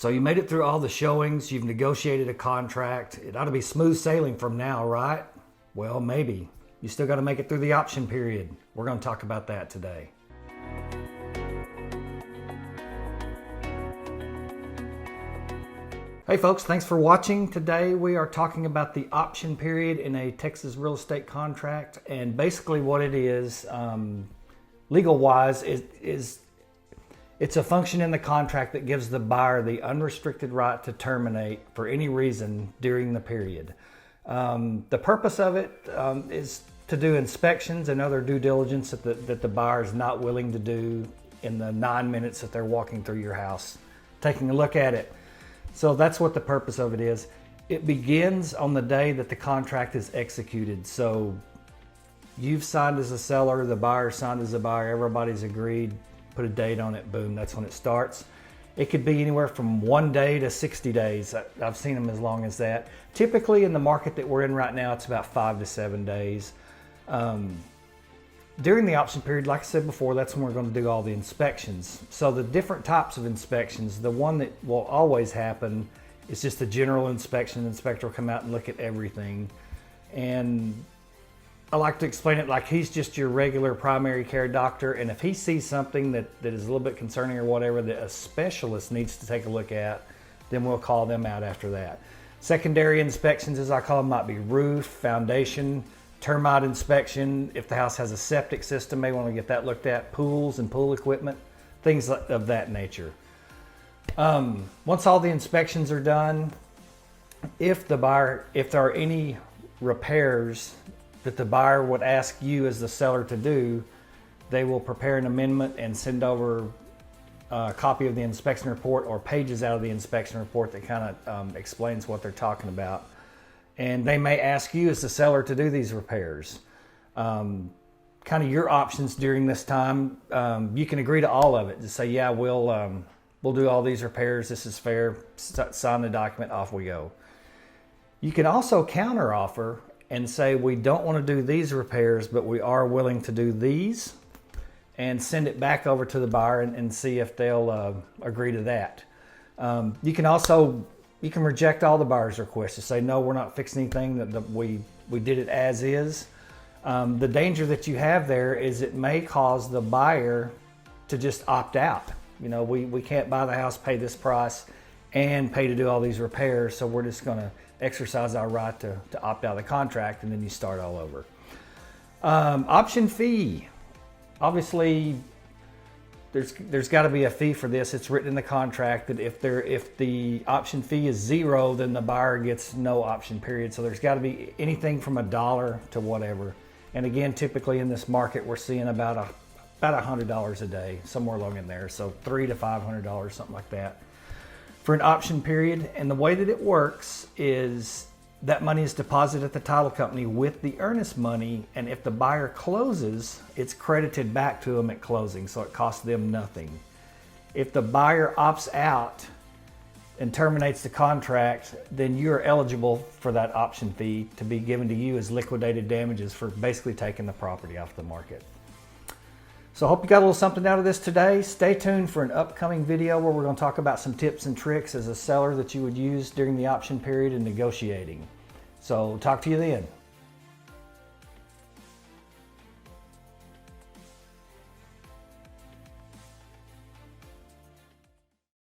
So you made it through all the showings, you've negotiated a contract. It ought to be smooth sailing from now, right? Well, maybe. You still got to make it through the option period. We're going to talk about that today. Hey folks, thanks for watching. Today we are talking about the option period in a Texas real estate contract. And basically what it is, legal-wise, is it's a function in the contract that gives the buyer the unrestricted right to terminate for any reason during the period. The purpose of it is to do inspections and other due diligence that the buyer is not willing to do in the 9 minutes that they're walking through your house, taking a look at it. So that's what the purpose of it is. It begins on the day that the contract is executed. So you've signed as a seller, the buyer signed as a buyer, everybody's agreed, put a date on it, boom, that's when it starts. It could be anywhere from 1 day to 60 days. I've seen them as long as that. Typically in the market that we're in right now, it's about 5 to 7 days. During the option period, like I said before, that's when we're going to do all the inspections. So the different types of inspections, the one that will always happen is just a general inspection. The inspector will come out and look at everything. And I like to explain it like he's just your regular primary care doctor, and if he sees something that is a little bit concerning or whatever that a specialist needs to take a look at, then we'll call them out after that. Secondary inspections, as I call them, might be roof, foundation, termite inspection. If the house has a septic system, may want to get that looked at, pools and pool equipment, things of that nature. Once all the inspections are done, if there are any repairs that the buyer would ask you as the seller to do, they will prepare an amendment and send over a copy of the inspection report or pages out of the inspection report that kind of explains what they're talking about. And they may ask you as the seller to do these repairs. Kind of your options during this time, you can agree to all of it. Just say, yeah, we'll do all these repairs. This is fair. Sign the document, off we go. You can also counter offer and say, we don't want to do these repairs, but we are willing to do these, and send it back over to the buyer and see if they'll agree to that. You can reject all the buyer's requests to say, no, we're not fixing anything, that we did it as is. The danger that you have there is it may cause the buyer to just opt out. You know, we can't buy the house, pay this price, and pay to do all these repairs, so we're just gonna exercise our right to opt out of the contract, and then you start all over. Option fee. Obviously, there's got to be a fee for this. It's written in the contract that if the option fee is $0, then the buyer gets no option period. So there's got to be anything from $1 to whatever. And again, typically in this market, we're seeing about $100 a day, somewhere along in there. So $300 to $500, something like that, for an option period. And the way that it works is that money is deposited at the title company with the earnest money, and if the buyer closes, it's credited back to them at closing, so it costs them nothing. If the buyer opts out and terminates the contract, then you're eligible for that option fee to be given to you as liquidated damages for basically taking the property off the market. So I hope you got a little something out of this today. Stay tuned for an upcoming video where we're going to talk about some tips and tricks as a seller that you would use during the option period in negotiating. So talk to you then.